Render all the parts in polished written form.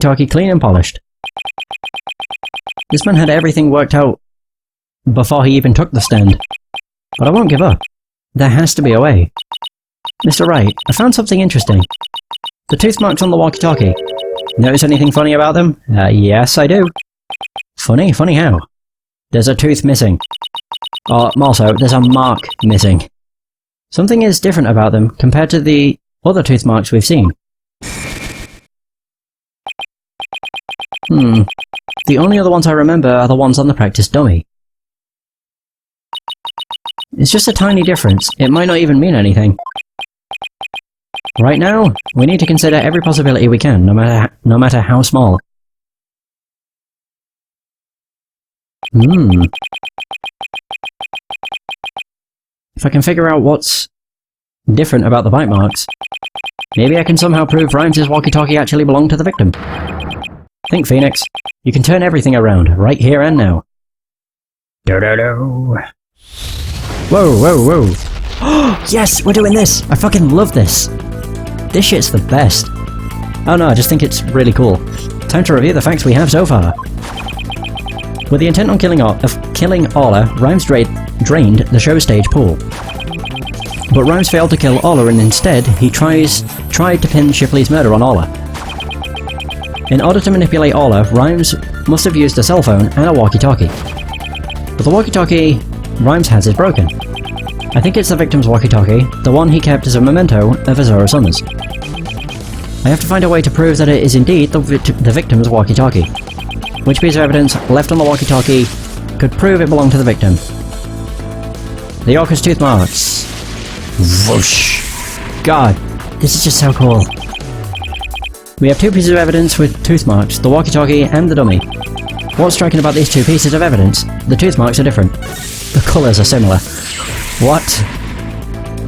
walkie-talkie clean and polished. This man had everything worked out before he even took the stand. But I won't give up. There has to be a way. Mr. Wright, I found something interesting. The tooth marks on the walkie-talkie. Notice anything funny about them? Yes, I do. Funny? Funny how? There's a tooth missing. Also, there's a mark missing. Something is different about them compared to the other tooth marks we've seen. The only other ones I remember are the ones on the practice dummy. It's just a tiny difference. It might not even mean anything. Right now, we need to consider every possibility we can, no matter how small. If I can figure out what's different about the bite marks, maybe I can somehow prove Rhymes' walkie-talkie actually belonged to the victim. Think, Phoenix. You can turn everything around, right here and now. Do-do-do. Whoa, whoa, whoa. Yes, we're doing this! I fucking love this! This shit's the best. Oh no, I just think it's really cool. Time to review the facts we have so far. With the intent on killing Orla, Rhymes drained the show stage pool. But Rhymes failed to kill Orla, and instead, he tried to pin Shipley's murder on Orla. In order to manipulate Orla, Rhymes must have used a cell phone and a walkie-talkie. But the walkie-talkie Rhymes has is broken. I think it's the victim's walkie-talkie, the one he kept as a memento of Azura Summers. I have to find a way to prove that it is indeed the victim's walkie-talkie. Which piece of evidence left on the walkie-talkie could prove it belonged to the victim? The Orca's tooth marks. Whoosh. God, this is just so cool. We have two pieces of evidence with tooth marks, the walkie-talkie and the dummy. What's striking about these two pieces of evidence? The tooth marks are different. The colours are similar. What?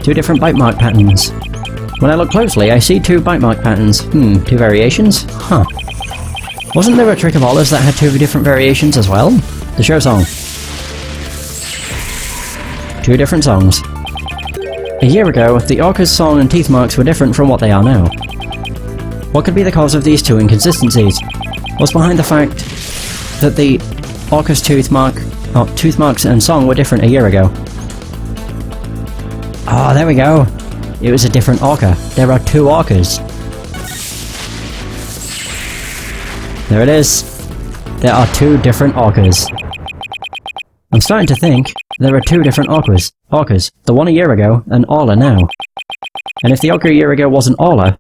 Two different bite mark patterns. When I look closely, I see two bite mark patterns. Two variations? Huh. Wasn't there a trick of Orla's that had two different variations as well? The show song. Two different songs. A year ago, the Orca's song and teeth marks were different from what they are now. What could be the cause of these two inconsistencies? What's behind the fact that the Orca's tooth marks and song were different a year ago? Oh, there we go. It was a different Orca. There are two Orcas. There it is. There are two different Orcas. I'm starting to think there are two different Orcas. The one a year ago and Orla now. And if the Orca a year ago wasn't Orla,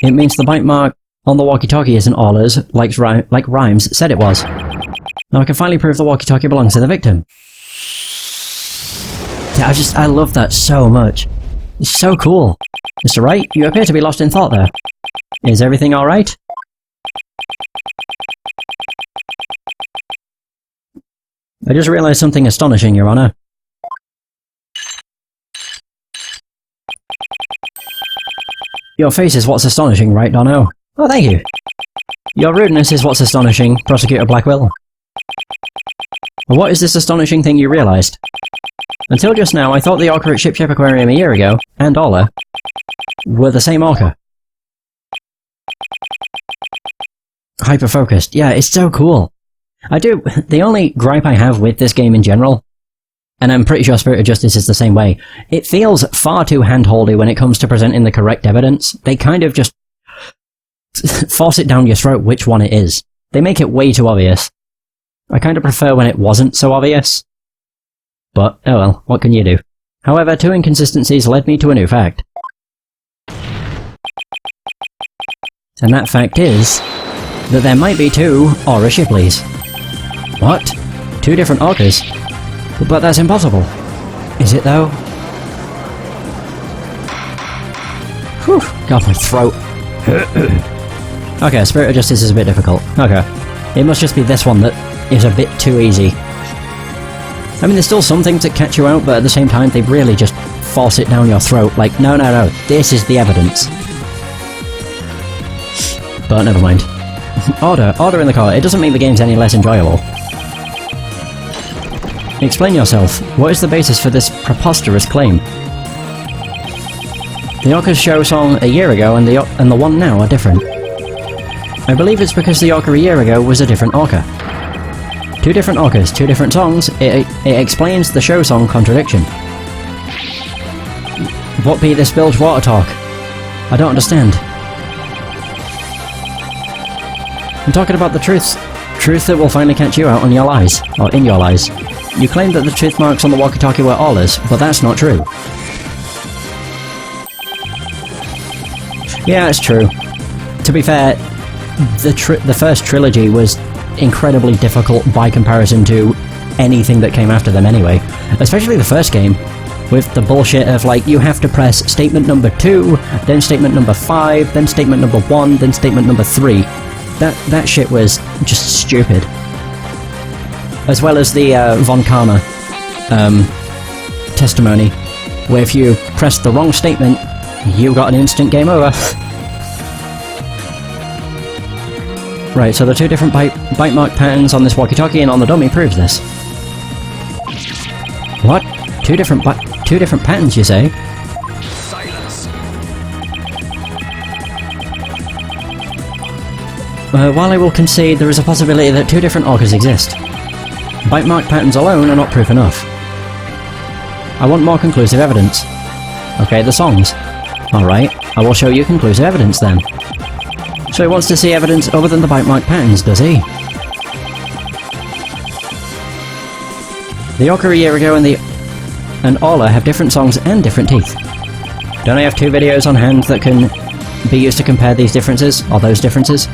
it means the bite mark on the walkie-talkie isn't Orla's, like Rhymes said it was. Now I can finally prove the walkie-talkie belongs to the victim. I love that so much. It's so cool. Mr. Wright, you appear to be lost in thought there. Is everything alright? I just realised something astonishing, Your Honour. Your face is what's astonishing, right, Dono? Oh, thank you. Your rudeness is what's astonishing, Prosecutor Blackwell. And what is this astonishing thing you realised? Until just now, I thought the Orca at Ship Aquarium a year ago, and Orla, were the same Orca. Hyper-focused. Yeah, it's so cool. The only gripe I have with this game in general, and I'm pretty sure Spirit of Justice is the same way, it feels far too hand-holdy when it comes to presenting the correct evidence. They kind of just force it down your throat which one it is. They make it way too obvious. I kind of prefer when it wasn't so obvious. But, oh well, what can you do? However, two inconsistencies led me to a new fact. And that fact is that there might be two Aura Shipleys. What? Two different Orcas? But that's impossible. Is it though? Whew, got my throat. Okay, Spirit of Justice is a bit difficult. Okay. It must just be this one that is a bit too easy. I mean, there's still some things that catch you out, but at the same time, they really just force it down your throat. Like, no, no, no, this is the evidence. But never mind. Order in the car. It doesn't make the games any less enjoyable. Explain yourself. What is the basis for this preposterous claim? The Orca's show song a year ago and the one now are different. I believe it's because the orca a year ago was a different orca. 2 different orcas, 2 different songs, it explains the show song contradiction. What be this bilge water talk? I don't understand. I'm talking about the truth. Truth that will finally catch you out on your lies. Or in your lies. You claim that the tooth marks on the walkie-talkie were Ola's, but that's not true. Yeah, it's true. To be fair, the first trilogy was incredibly difficult by comparison to anything that came after them anyway. Especially the first game, with the bullshit of like, you have to press statement number 2, then statement number 5, then statement number 1, then statement number 3. That shit was just stupid. As well as the Von Karma testimony, where if you pressed the wrong statement, you got an instant game over. Right, so the 2 different bite mark patterns on this walkie-talkie and on the dummy proves this. What? 2 different patterns, you say? Silence. While I will concede there is a possibility that 2 different orcas exist, bite mark patterns alone are not proof enough. I want more conclusive evidence. Okay, the songs. Alright, I will show you conclusive evidence then. So he wants to see evidence other than the bite mark patterns, does he? The orca a year ago and Ola have different songs and different teeth. Don't I have 2 videos on hand that can be used to compare these differences, or those differences?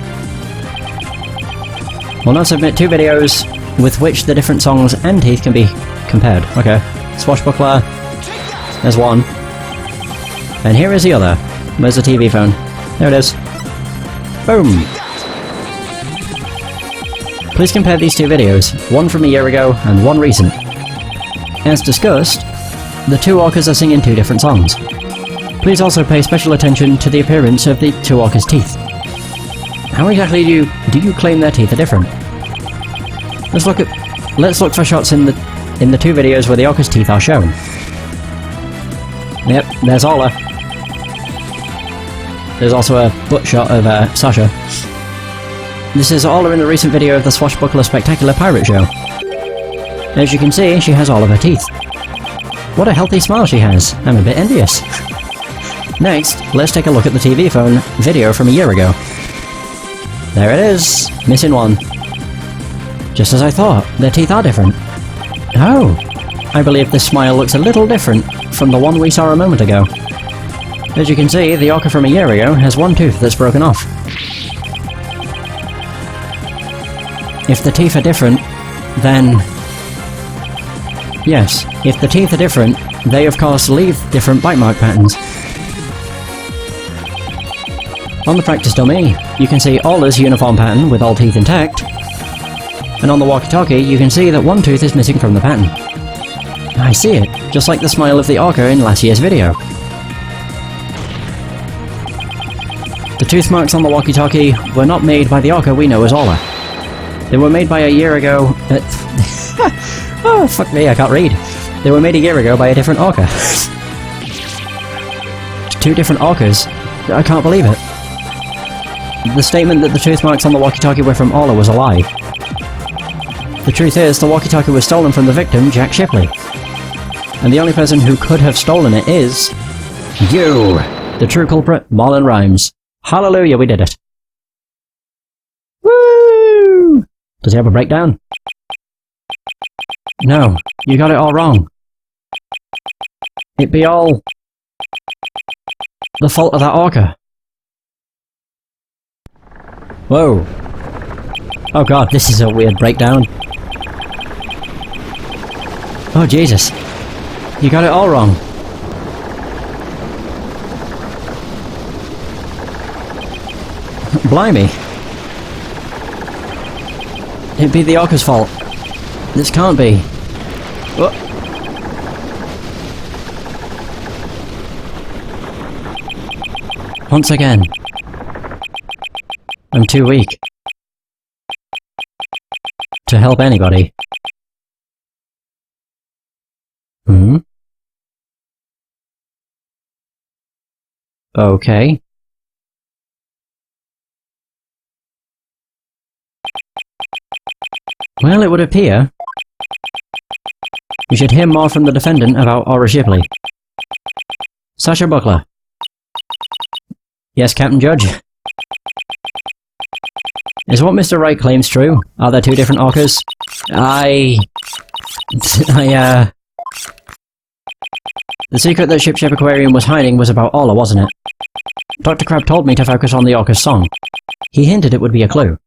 Will not submit 2 videos with which the different songs and teeth can be compared. Okay. Swashbuckler. There's one. And here is the other. Where's the TV phone? There it is. Boom! Please compare these 2 videos, one from a year ago and one recent. As discussed, the 2 orcas are singing 2 different songs. Please also pay special attention to the appearance of the 2 orcas' teeth. How exactly do you claim their teeth are different? Let's look for shots in the 2 videos where the orca's teeth are shown. Yep, there's Ola. There's also a butt shot of Sasha. This is Ola in the recent video of the Swashbuckler Spectacular Pirate Show. As you can see, she has all of her teeth. What a healthy smile she has. I'm a bit envious. Next, let's take a look at the TV phone video from a year ago. There it is, missing one. Just as I thought, their teeth are different. Oh, I believe this smile looks a little different from the one we saw a moment ago. As you can see, the orca from a year ago has one tooth that's broken off. If the teeth are different, then... Yes, if the teeth are different, they of course leave different bite mark patterns. On the practice dummy, you can see Ola's uniform pattern with all teeth intact, and on the walkie-talkie you can see that one tooth is missing from the pattern. I see it, just like the smile of the orca in last year's video. The tooth marks on the walkie-talkie were not made by the orca we know as Ola. They were made by a year ago... oh, fuck me, I can't read. They were made a year ago by a different orca. 2 different orcas? I can't believe it. The statement that the tooth marks on the walkie-talkie were from Ola was a lie. The truth is, the walkie-talkie was stolen from the victim, Jack Shipley. And the only person who could have stolen it is... you! The true culprit, Marlon Rhymes. Hallelujah, we did it. Woo! Does he have a breakdown? No, you got it all wrong. It be all... the fault of that orca. Whoa. Oh god, this is a weird breakdown. Oh Jesus. You got it all wrong. Blimey. It'd be the orca's fault. This can't be. Oh. Once again. I'm too weak to help anybody. Hmm? Okay. Well, it would appear we should hear more from the defendant about Aura Shipley. Sasha Buckler. Yes, Captain Judge. Is what Mr. Wright claims true? Are there two different orcas? The secret that Shipshape Aquarium was hiding was about Orla, wasn't it? Dr. Crab told me to focus on the orca's song. He hinted it would be a clue.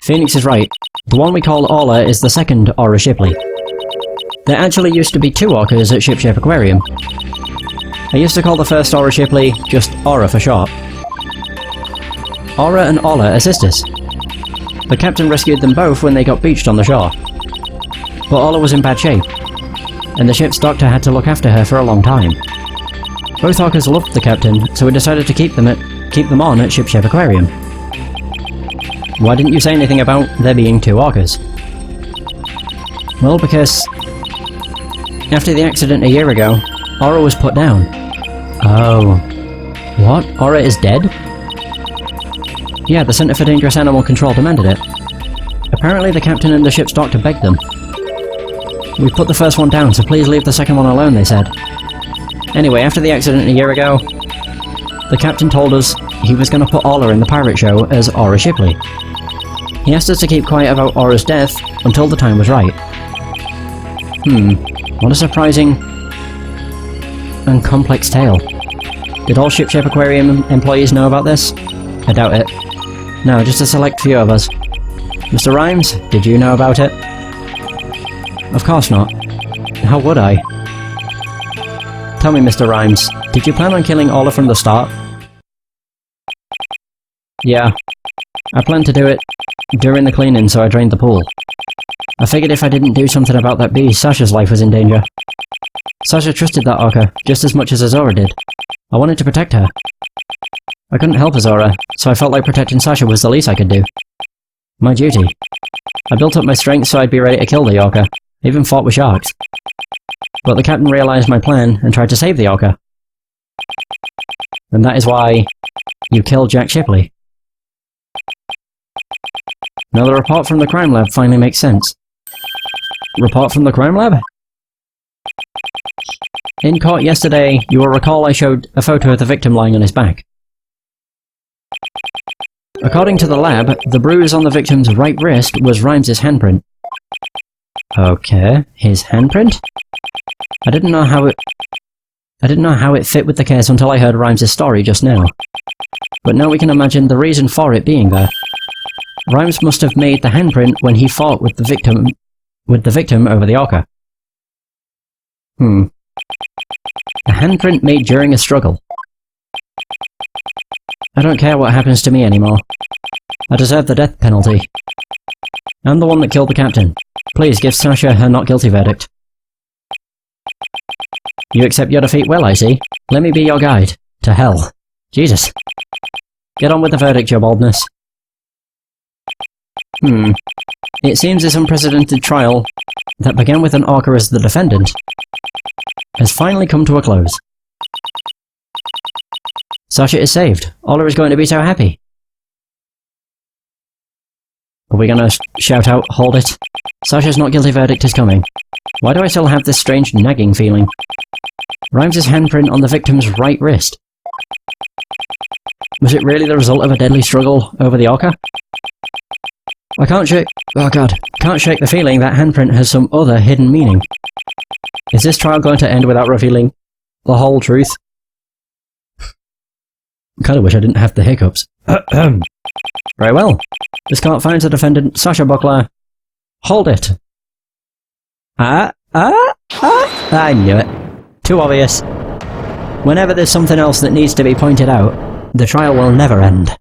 Phoenix is right. The one we call Orla is the second Aura Shipley. There actually used to be two orcas at Shipshape Aquarium. I used to call the first Aura Shipley just Aura for short. Aura and Orla are sisters. The captain rescued them both when they got beached on the shore. But Orla was in bad shape, and the ship's doctor had to look after her for a long time. Both orcas loved the captain, so we decided to keep them on at Shipshape Aquarium. Why didn't you say anything about there being two orcas? Well, because after the accident a year ago, Aura was put down. Oh. What? Aura is dead? Yeah, the Center for Dangerous Animal Control demanded it. Apparently the captain and the ship's doctor begged them. We put the first one down, so please leave the second one alone, they said. Anyway, after the accident a year ago, the captain told us he was going to put Orla in the pirate show as Aura Shipley. He asked us to keep quiet about Aura's death until the time was right. What a surprising and complex tale. Did all Shipshape Aquarium employees know about this? I doubt it. No, just a select few of us. Mr. Rhymes, did you know about it? Of course not. How would I? Tell me, Mr. Rhymes, did you plan on killing Orla from the start? Yeah. I planned to do it during the cleaning, so I drained the pool. I figured if I didn't do something about that bee, Sasha's life was in danger. Sasha trusted that orca just as much as Azora did. I wanted to protect her. I couldn't help Azora, so I felt like protecting Sasha was the least I could do. My duty. I built up my strength so I'd be ready to kill the orca. I even fought with sharks. But the captain realized my plan and tried to save the orca. And that is why you killed Jack Shipley. Now the report from the crime lab finally makes sense. Report from the crime lab? In court yesterday, you will recall I showed a photo of the victim lying on his back. According to the lab, the bruise on the victim's right wrist was Rhymes' handprint. Okay, his handprint? I didn't know how it fit with the case until I heard Rhymes' story just now. But now we can imagine the reason for it being there. Rhymes must have made the handprint when he fought with the victim over the orca. A handprint made during a struggle. I don't care what happens to me anymore. I deserve the death penalty. I'm the one that killed the captain. Please give Sasha her not guilty verdict. You accept your defeat well, I see. Let me be your guide. To hell. Jesus. Get on with the verdict, your baldness. It seems this unprecedented trial that began with an orca as the defendant has finally come to a close. Sasha is saved. Orla is going to be so happy. Are we gonna shout out, hold it? Sasha's not guilty verdict is coming. Why do I still have this strange nagging feeling? Rhymes' handprint on the victim's right wrist. Was it really the result of a deadly struggle over the orca? I can't shake the feeling that handprint has some other hidden meaning. Is this trial going to end without revealing the whole truth? Kinda wish I didn't have the hiccups. Very well. This court finds the defendant, Sasha Buckler. Hold it. I knew it. Too obvious. Whenever there's something else that needs to be pointed out, the trial will never end.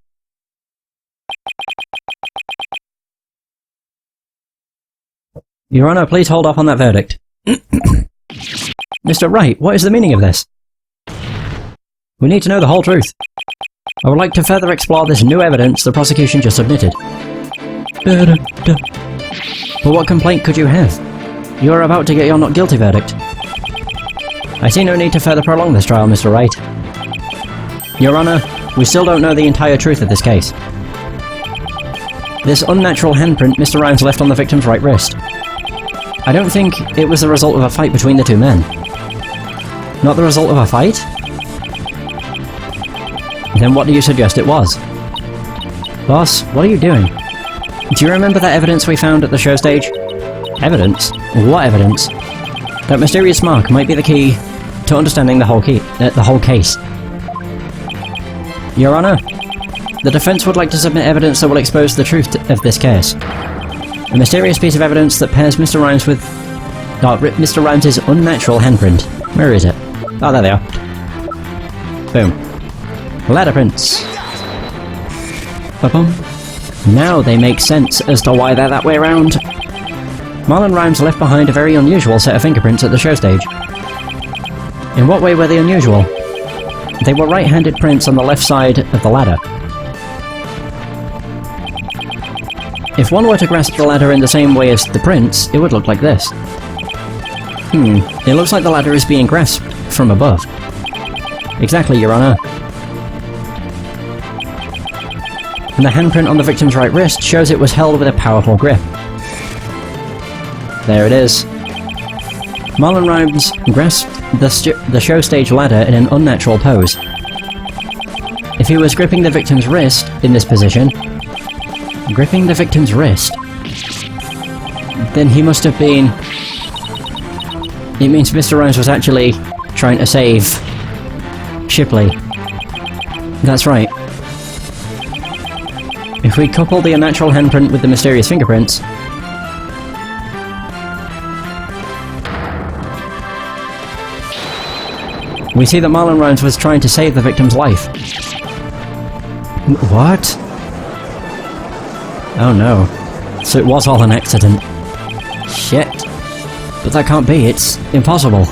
Your Honor, please hold off on that verdict. Mr. Wright, what is the meaning of this? We need to know the whole truth. I would like to further explore this new evidence the prosecution just submitted. But what complaint could you have? You are about to get your not guilty verdict. I see no need to further prolong this trial, Mr. Wright. Your Honor, we still don't know the entire truth of this case. This unnatural handprint Mr. Rhymes left on the victim's right wrist. I don't think it was the result of a fight between the two men. Not the result of a fight? Then what do you suggest it was? Boss, what are you doing? Do you remember that evidence we found at the show stage? Evidence? What evidence? That mysterious mark might be the key to understanding the whole case. Your Honor, the defense would like to submit evidence that will expose the truth of this case. A mysterious piece of evidence that pairs Mr. Rhymes with Mr. Rhymes' unnatural handprint. Where is it? Oh, there they are. Boom. Ladder prints. Ba-bum. Now they make sense as to why they're that way around. Marlon Rhymes left behind a very unusual set of fingerprints at the show stage. In what way were they unusual? They were right-handed prints on the left side of the ladder. If one were to grasp the ladder in the same way as the prints, it would look like this. It looks like the ladder is being grasped from above. Exactly, Your Honor. And the handprint on the victim's right wrist shows it was held with a powerful grip. There it is. Marlon Rhymes grasped the show stage ladder in an unnatural pose. If he was gripping the victim's wrist in this position, gripping the victim's wrist, then he must have been... It means Mr. Rhymes was actually trying to save Shipley. That's right. If we couple the unnatural handprint with the mysterious fingerprints, we see that Marlon Rhymes was trying to save the victim's life. What? Oh no. So it was all an accident. Shit. But that can't be, it's impossible.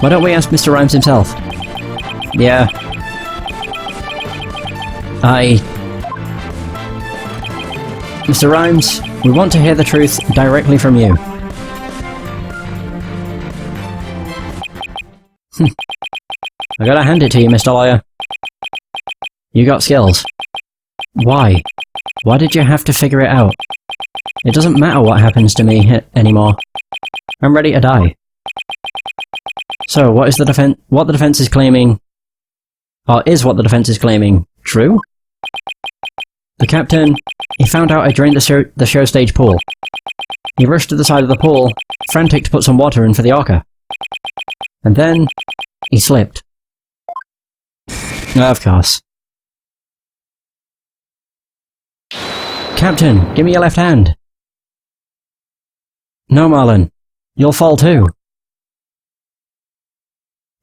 Why don't we ask Mr. Rhymes himself? Yeah. Mr. Rhymes, we want to hear the truth directly from you. I gotta hand it to you, Mr. Lawyer. You got skills. Why? Why did you have to figure it out? It doesn't matter what happens to me anymore. I'm ready to die. So, what is the defense is claiming... Or is what the defense is claiming true? The captain, he found out I drained the show stage pool. He rushed to the side of the pool, frantic to put some water in for the orca. And then, he slipped. Of course. Captain, give me your left hand. No, Marlon. You'll fall too.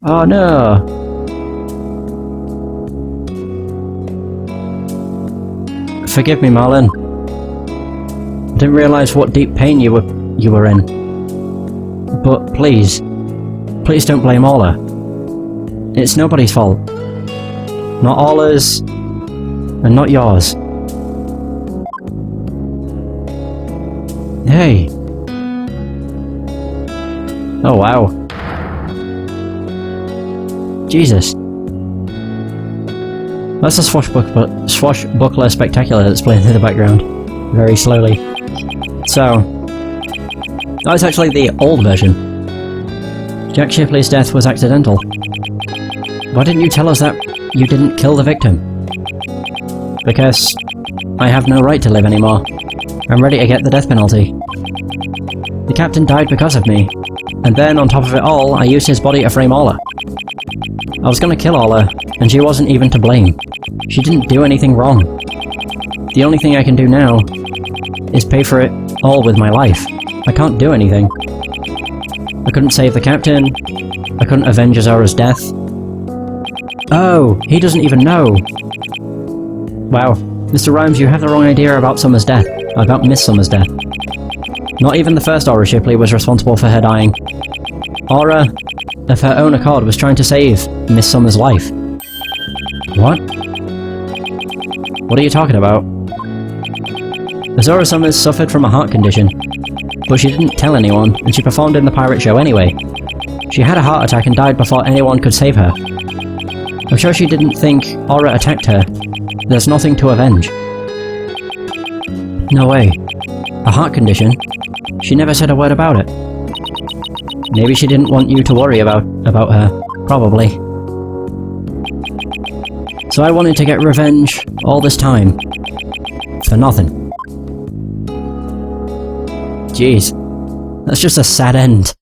Oh no. Forgive me, Marlon. I didn't realize what deep pain you were in. But please don't blame Orla. It's nobody's fault. Not Orla's, and not yours. Hey. Oh wow. Jesus. That's a swashbuckler spectacular that's playing through the background. Very slowly. So, that was actually the old version. Jack Shipley's death was accidental. Why didn't you tell us that you didn't kill the victim? Because I have no right to live anymore. I'm ready to get the death penalty. The captain died because of me. And then, on top of it all, I used his body to frame Orla. I was gonna kill Orla, and she wasn't even to blame. She didn't do anything wrong. The only thing I can do now is pay for it all with my life. I can't do anything. I couldn't save the captain. I couldn't avenge Azora's death. Oh, he doesn't even know. Wow, Mr. Rhymes, you have the wrong idea about Summer's death. About Miss Summer's death. Not even the first Aura Shipley was responsible for her dying. Aura, of her own accord, was trying to save Miss Summer's life. What? What are you talking about? Azora Summers suffered from a heart condition, but she didn't tell anyone, and she performed in the pirate show anyway. She had a heart attack and died before anyone could save her. I'm sure she didn't think Aura attacked her. There's nothing to avenge. No way. A heart condition? She never said a word about it. Maybe she didn't want you to worry about her. Probably. So I wanted to get revenge all this time. For nothing. Jeez. That's just a sad end.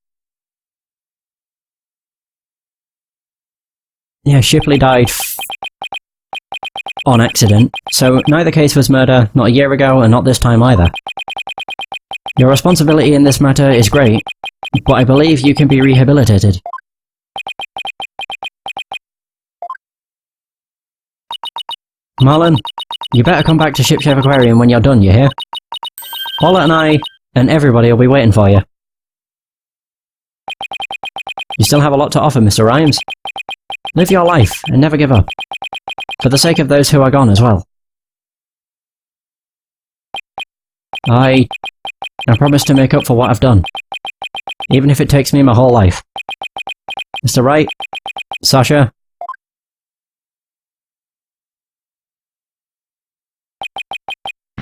Yeah, Shipley died on accident, so neither case was murder, not a year ago, and not this time either. Your responsibility in this matter is great, but I believe you can be rehabilitated. Marlon, you better come back to Shipshape Aquarium when you're done, you hear? Paula and I, and everybody will be waiting for you. You still have a lot to offer, Mr. Rhymes. Live your life, and never give up. For the sake of those who are gone as well. I promise to make up for what I've done. Even if it takes me my whole life. Mr. Wright, Sasha.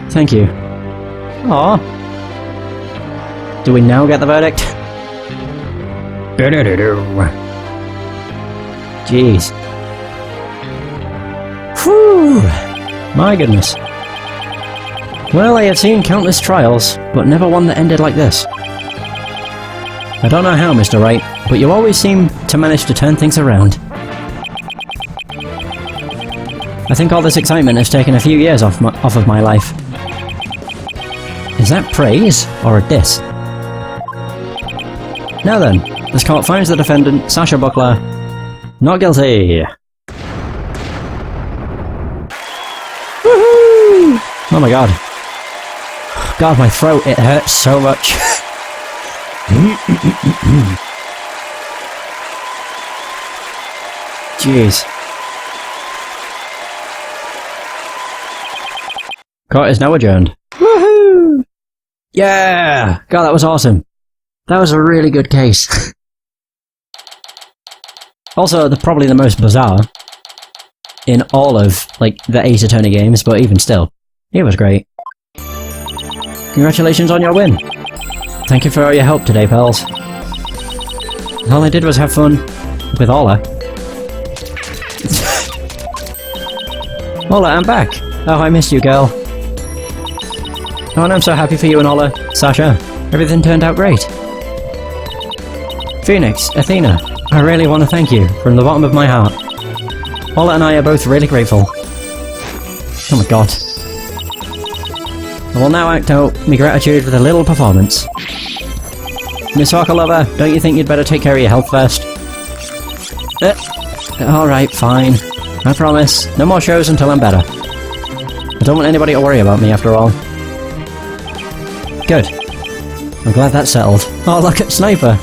Thank you. Aww. Do we now get the verdict? Jeez. Whew! My goodness. Well, I have seen countless trials, but never one that ended like this. I don't know how, Mr. Wright, but you always seem to manage to turn things around. I think all this excitement has taken a few years off of my life. Is that praise, or a diss? Now then, this court finds the defendant, Sasha Buckler, not guilty. Woohoo! Oh my god. God, my throat, it hurts so much. Jeez. Court is now adjourned. Woohoo! Yeah! God, that was awesome. That was a really good case. Also, probably the most bizarre in all of, like, the Ace Attorney games, but even still, it was great. Congratulations on your win! Thank you for all your help today, pals. All I did was have fun with Ola. Ola, I'm back! Oh, I missed you, girl. Oh, and I'm so happy for you and Ola. Sasha, everything turned out great. Phoenix, Athena, I really want to thank you from the bottom of my heart. Ola and I are both really grateful. Oh my god. I will now act out my gratitude with a little performance. Miss Soccer Lover, don't you think you'd better take care of your health first? Alright, fine. I promise. No more shows until I'm better. I don't want anybody to worry about me after all. Good. I'm glad that's settled. Oh, look at Sniper!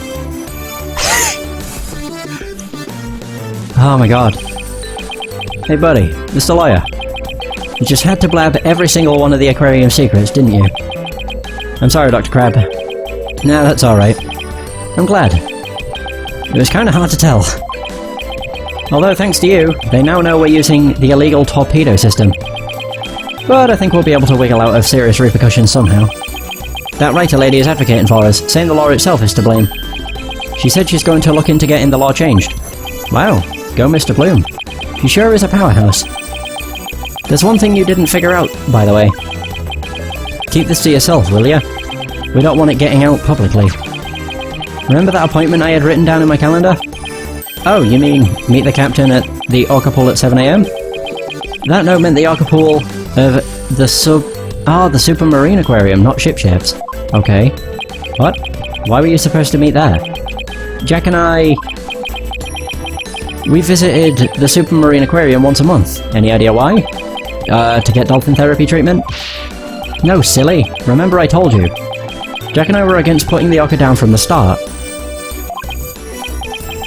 Oh my god. Hey buddy, Mr. Lawyer. You just had to blab every single one of the aquarium secrets, didn't you? I'm sorry, Dr. Crab. Nah, that's alright. I'm glad. It was kinda hard to tell. Although, thanks to you, they now know we're using the illegal torpedo system. But I think we'll be able to wiggle out of serious repercussions somehow. That writer lady is advocating for us, saying the law itself is to blame. She said she's going to look into getting the law changed. Wow, go Mr. Bloom. She sure is a powerhouse. There's one thing you didn't figure out, by the way. Keep this to yourself, will ya? We don't want it getting out publicly. Remember that appointment I had written down in my calendar? Oh, you mean meet the captain at the Orca Pool at 7 AM? That note meant the Orca Pool of the Supermarine Aquarium, not Shipshapes. Okay. What? Why were you supposed to meet there? Jack and I... We visited the Supermarine Aquarium once a month. Any idea why? To get dolphin therapy treatment? No, silly. Remember I told you. Jack and I were against putting the Orca down from the start.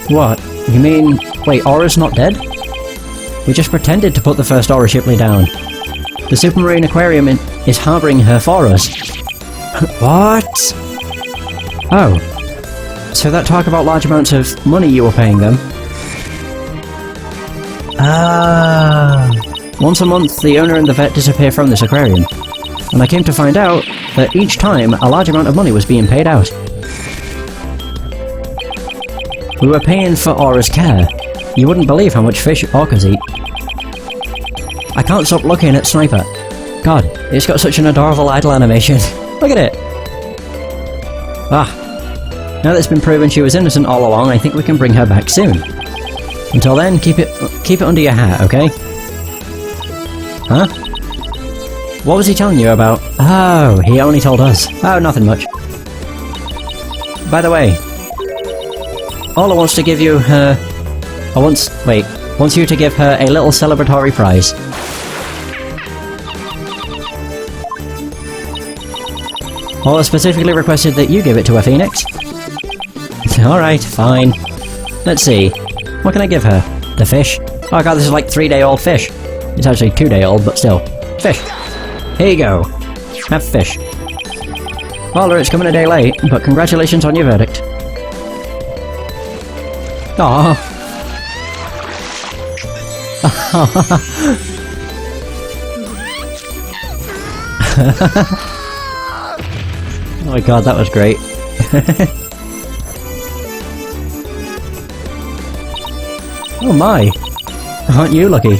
What? You mean... Wait, Aura's not dead? We just pretended to put the first Aura Shipley down. The Supermarine Aquarium is harbouring her for us. What? Oh. So that talk about large amounts of money you were paying them? Ah. Once a month, the owner and the vet disappear from this aquarium. and I came to find out that each time a large amount of money was being paid out. We were paying for Aura's care. You wouldn't believe how much fish orcas eat. I can't stop looking at Sniper. God, it's got such an adorable idle animation. Look at it! Ah. Now that it's been proven she was innocent all along, I think we can bring her back soon. Until then, keep it under your hat, okay? Huh? What was he telling you about? Oh, he only told us. Oh, nothing much. By the way, Ola wants to give you her... wants you to give her a little celebratory prize. Ola specifically requested that you give it to her, Phoenix. Alright, fine. Let's see. What can I give her? The fish? Oh god, this is like 3-day-old fish. It's actually 2-day-old, but still. Fish! Here you go. Have fish. Ola, it's coming a day late, but congratulations on your verdict. Aww. Oh my god, that was great. Oh my! Aren't you lucky?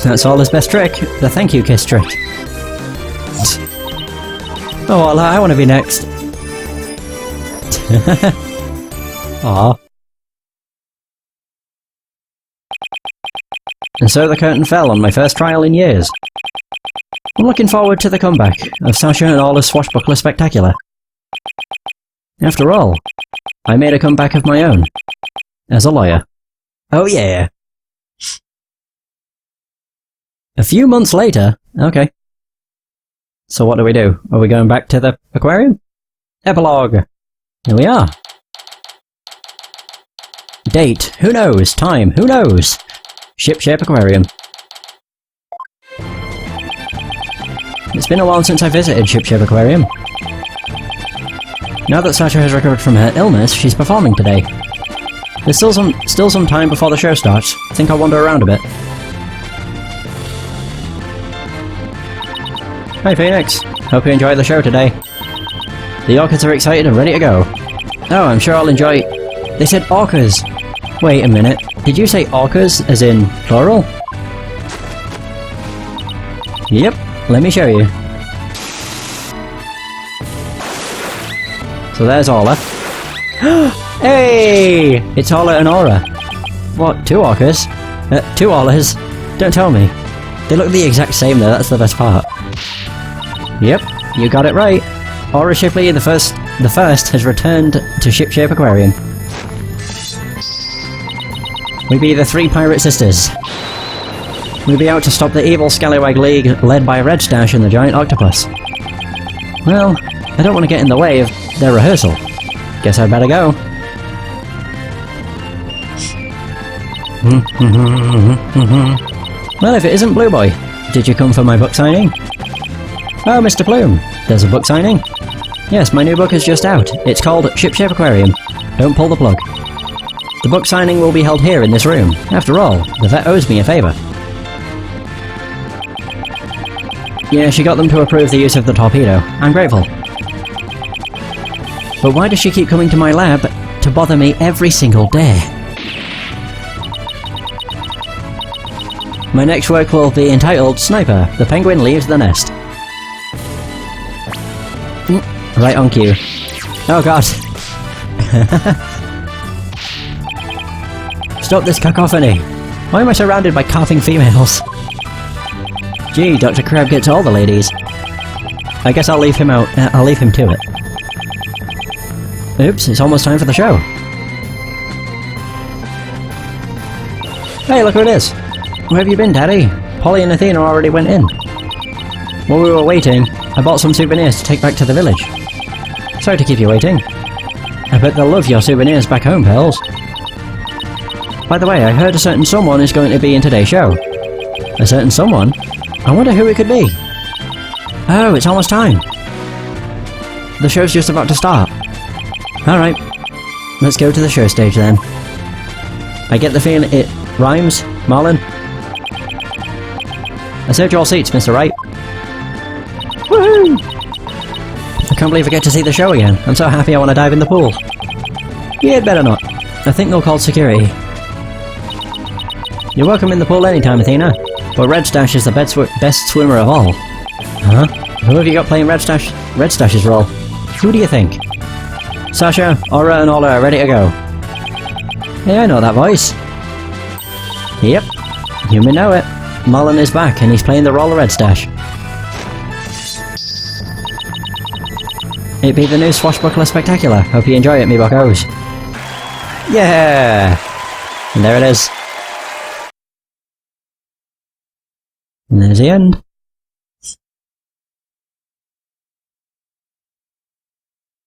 That's Ola's best trick, the thank you kiss trick. Oh Ola, I want to be next. Aww. And so the curtain fell on my first trial in years. I'm looking forward to the comeback of Sasha and Ola's Swashbuckler Spectacular. After all, I made a comeback of my own. As a lawyer. Oh yeah! A few months later... Okay. So what do we do? Are we going back to the aquarium? Epilogue! Here we are. Date? Who knows? Time? Who knows? Ship-shape aquarium. It's been a while since I visited Ship-shape aquarium. Now that Sasha has recovered from her illness, she's performing today. There's still some time before the show starts. I think I'll wander around a bit. Hi Phoenix! Hope you enjoy the show today. The orcas are excited and ready to go. Oh, I'm sure I'll enjoy... They said orcas! Wait a minute, did you say orcas as in plural? Yep, let me show you. So there's Ola. Hey! It's Ola and Aura. What, 2 orcas? 2 Olas? Don't tell me. They look the exact same though, that's the best part. Yep, you got it right. Aura Shipley, the first has returned to Ship-shape aquarium. We be the 3 pirate sisters. We be out to stop the evil Scallywag League led by Red Stash and the giant octopus. Well, I don't want to get in the way of their rehearsal. Guess I'd better go. Well, if it isn't Blue Boy, did you come for my book signing? Oh, Mr. Plume, there's a book signing? Yes, my new book is just out. It's called Ship-shape Aquarium. Don't pull the plug. The book signing will be held here in this room. After all, the vet owes me a favour. Yeah, she got them to approve the use of the torpedo. I'm grateful. But why does she keep coming to my lab to bother me every single day? My next work will be entitled Sniper, the Penguin Leaves the Nest. Right on cue. Oh god. Stop this cacophony! Why am I surrounded by coughing females? Gee, Dr. Crab gets all the ladies. I guess I'll leave him out. I'll leave him to it. Oops, it's almost time for the show. Hey, look who it is! Where have you been, Daddy? Polly and Athena already went in. While we were waiting, I bought some souvenirs to take back to the village. Sorry to keep you waiting. I bet they'll love your souvenirs back home, pals. By the way, I heard a certain someone is going to be in today's show. A certain someone? I wonder who it could be. Oh, it's almost time. The show's just about to start. Alright, let's go to the show stage then. I get the feeling it rhymes, Marlon. I saved you all seats, Mr. Wright. Woohoo! I can't believe I get to see the show again. I'm so happy I want to dive in the pool. You'd better not. I think they'll call security. You're welcome in the pool anytime, Athena. But Red Stash is the best swimmer of all. Huh? Who have you got playing Red Stash's role? Who do you think? Sasha, Aura and Ola are ready to go. Hey, I know that voice. Yep. You may know it. Mullen is back and he's playing the role of Red Stash. It be the new Swashbuckler Spectacular. Hope you enjoy it, me buckos. Yeah! And there it is. And there's the end.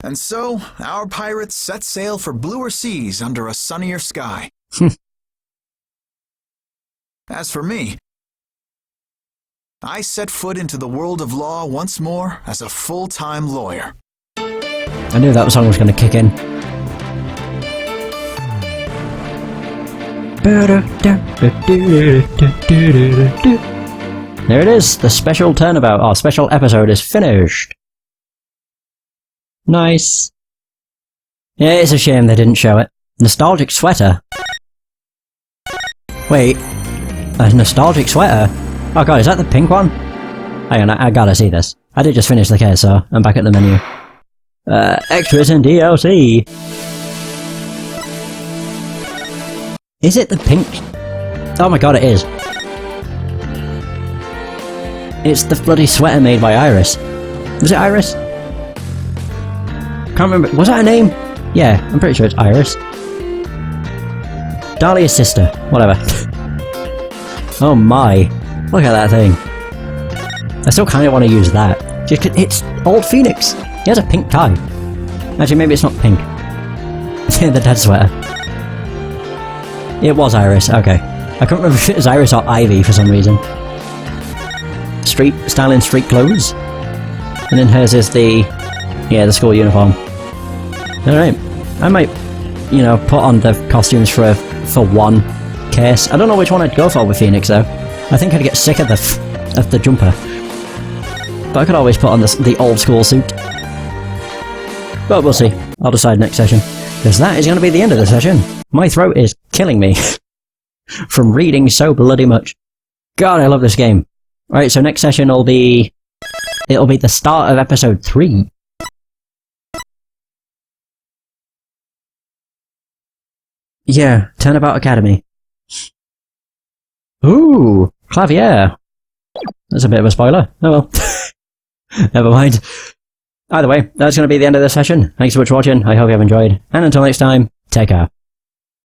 And so, our pirates set sail for bluer seas under a sunnier sky. As for me, I set foot into the world of law once more as a full-time lawyer. I knew that song was going to kick in. There it is, the special turnabout, our special episode is finished. Nice. Yeah, it's a shame they didn't show it. Nostalgic sweater? Wait, a nostalgic sweater? Oh god, is that the pink one? Hang on, I gotta see this. I did just finish the case, so I'm back at the menu. Extras and DLC. Is it the pink? Oh my god, it is. It's the bloody sweater made by Iris. Was it Iris? Can't remember. Was that her name? Yeah, I'm pretty sure it's Iris. Dahlia's sister. Whatever. Oh my. Look at that thing. I still kind of want to use that. Just 'cause it's old Phoenix. He has a pink tie. Actually, maybe it's not pink. The dead sweater. It was Iris, okay. I can't remember if it was Iris or Ivy for some reason. Styling street clothes. And then hers is the school uniform. Alright. I might, you know, put on the costumes for one case. I don't know which one I'd go for with Phoenix though. I think I'd get sick of the jumper. But I could always put on the old school suit. But we'll see. I'll decide next session. Because that is going to be the end of the session. My throat is killing me. From reading so bloody much. God, I love this game. Alright, so next session will be... It'll be the start of episode 3. Yeah, Turnabout Academy. Ooh, Clavier. That's a bit of a spoiler. Oh well. Never mind. Either way, that's going to be the end of this session. Thanks so much for watching. I hope you have enjoyed. And until next time, take care.